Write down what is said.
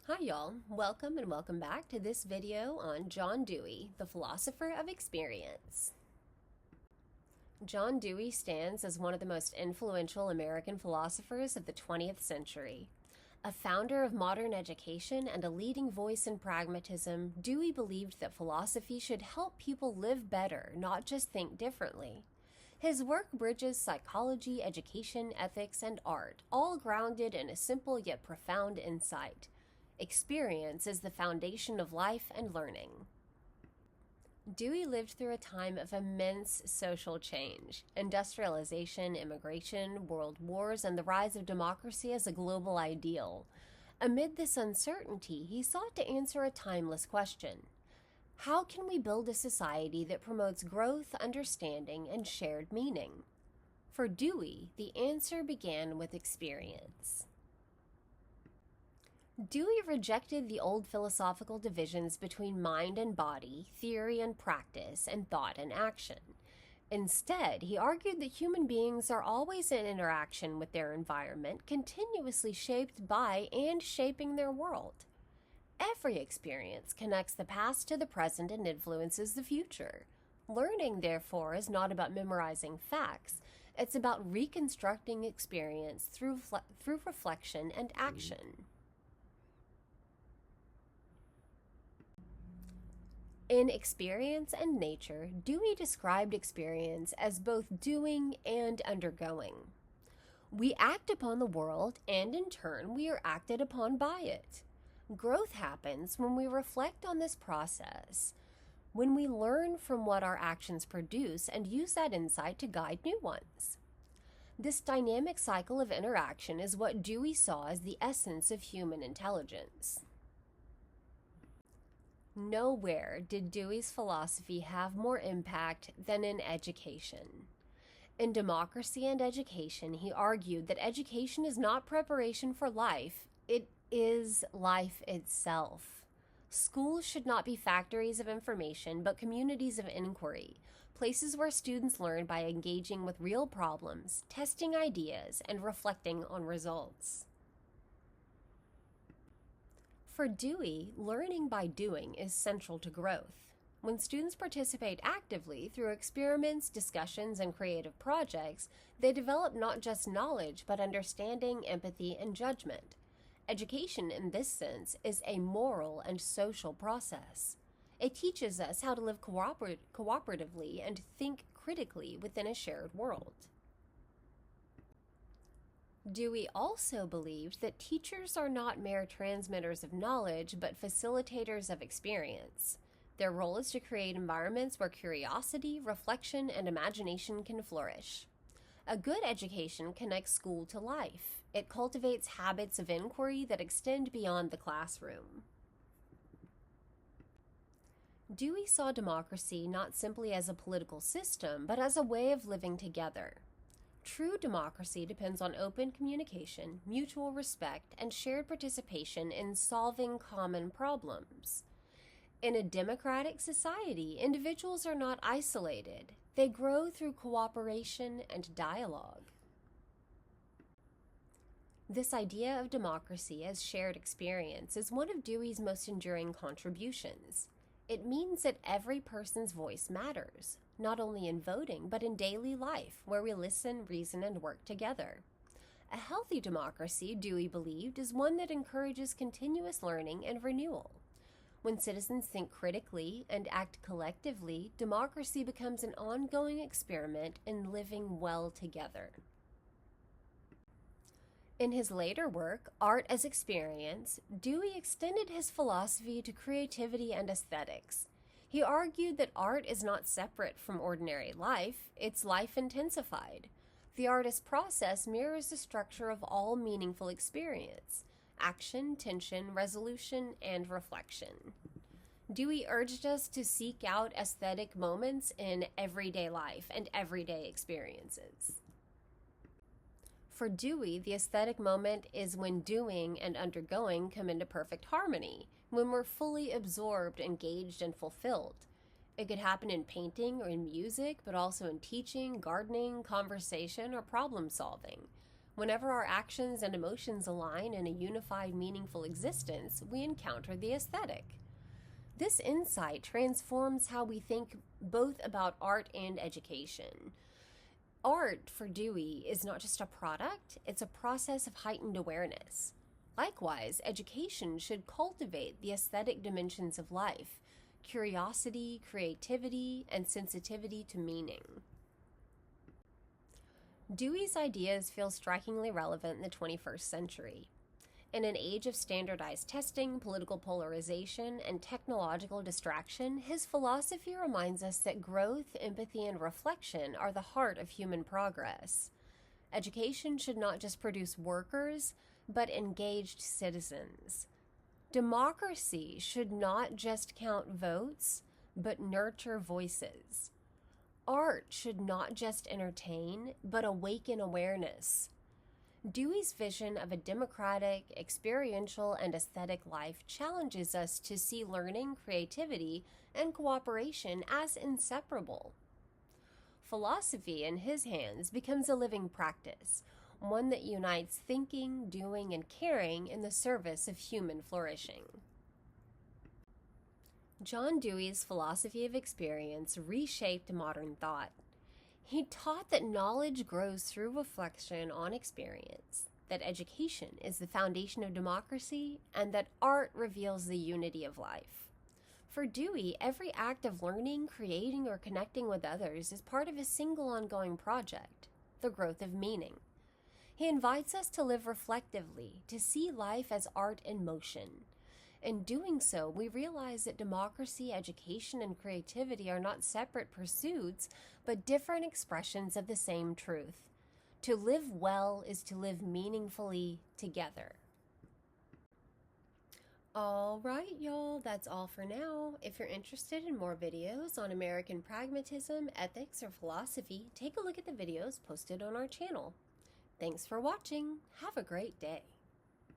Hi y'all, welcome and welcome back to this video on John Dewey, the philosopher of experience. John Dewey stands as one of the most influential American philosophers of the 20th century. A founder of modern education and a leading voice in pragmatism, Dewey believed that philosophy should help people live better, not just think differently. His work bridges psychology, education, ethics, and art, all grounded in a simple yet profound insight. Experience is the foundation of life and learning. Dewey lived through a time of immense social change: industrialization, immigration, world wars, and the rise of democracy as a global ideal. Amid this uncertainty, he sought to answer a timeless question: how can we build a society that promotes growth, understanding, and shared meaning? For Dewey, the answer began with experience. Dewey rejected the old philosophical divisions between mind and body, theory and practice, and thought and action. Instead, he argued that human beings are always in interaction with their environment, continuously shaped by and shaping their world. Every experience connects the past to the present and influences the future. Learning, therefore, is not about memorizing facts. It's about reconstructing experience through reflection and action. In Experience and Nature, Dewey described experience as both doing and undergoing. We act upon the world, and in turn, we are acted upon by it. Growth happens when we reflect on this process, when we learn from what our actions produce and use that insight to guide new ones. This dynamic cycle of interaction is what Dewey saw as the essence of human intelligence. Nowhere did Dewey's philosophy have more impact than in education. In Democracy and Education, he argued that education is not preparation for life, it is life itself. Schools should not be factories of information, but communities of inquiry, places where students learn by engaging with real problems, testing ideas, and reflecting on results. For Dewey, learning by doing is central to growth. When students participate actively through experiments, discussions, and creative projects, they develop not just knowledge, but understanding, empathy, and judgment. Education, in this sense, is a moral and social process. It teaches us how to live cooperatively and think critically within a shared world. Dewey also believed that teachers are not mere transmitters of knowledge, but facilitators of experience. Their role is to create environments where curiosity, reflection, and imagination can flourish. A good education connects school to life. It cultivates habits of inquiry that extend beyond the classroom. Dewey saw democracy not simply as a political system, but as a way of living together. True democracy depends on open communication, mutual respect, and shared participation in solving common problems. In a democratic society, individuals are not isolated. They grow through cooperation and dialogue. This idea of democracy as shared experience is one of Dewey's most enduring contributions. It means that every person's voice matters, not only in voting, but in daily life, where we listen, reason, and work together. A healthy democracy, Dewey believed, is one that encourages continuous learning and renewal. When citizens think critically and act collectively, democracy becomes an ongoing experiment in living well together. In his later work, Art as Experience, Dewey extended his philosophy to creativity and aesthetics. He argued that art is not separate from ordinary life, it's life intensified. The artist process mirrors the structure of all meaningful experience: action, tension, resolution, and reflection. Dewey urged us to seek out aesthetic moments in everyday life and everyday experiences. For Dewey, the aesthetic moment is when doing and undergoing come into perfect harmony, when we're fully absorbed, engaged, and fulfilled. It could happen in painting or in music, but also in teaching, gardening, conversation, or problem solving. Whenever our actions and emotions align in a unified, meaningful existence, we encounter the aesthetic. This insight transforms how we think both about art and education. Art, for Dewey, is not just a product, it's a process of heightened awareness. Likewise, education should cultivate the aesthetic dimensions of life: curiosity, creativity, and sensitivity to meaning. Dewey's ideas feel strikingly relevant in the 21st century. In an age of standardized testing, political polarization, and technological distraction, his philosophy reminds us that growth, empathy, and reflection are the heart of human progress. Education should not just produce workers, but engaged citizens. Democracy should not just count votes, but nurture voices. Art should not just entertain, but awaken awareness. Dewey's vision of a democratic, experiential, and aesthetic life challenges us to see learning, creativity, and cooperation as inseparable. Philosophy, in his hands, becomes a living practice, one that unites thinking, doing, and caring in the service of human flourishing. John Dewey's philosophy of experience reshaped modern thought. He taught that knowledge grows through reflection on experience, that education is the foundation of democracy, and that art reveals the unity of life. For Dewey, every act of learning, creating, or connecting with others is part of a single ongoing project, the growth of meaning. He invites us to live reflectively, to see life as art in motion. In doing so, we realize that democracy, education, and creativity are not separate pursuits, but different expressions of the same truth. To live well is to live meaningfully together. All right, y'all, that's all for now. If you're interested in more videos on American pragmatism, ethics, or philosophy, take a look at the videos posted on our channel. Thanks for watching. Have a great day.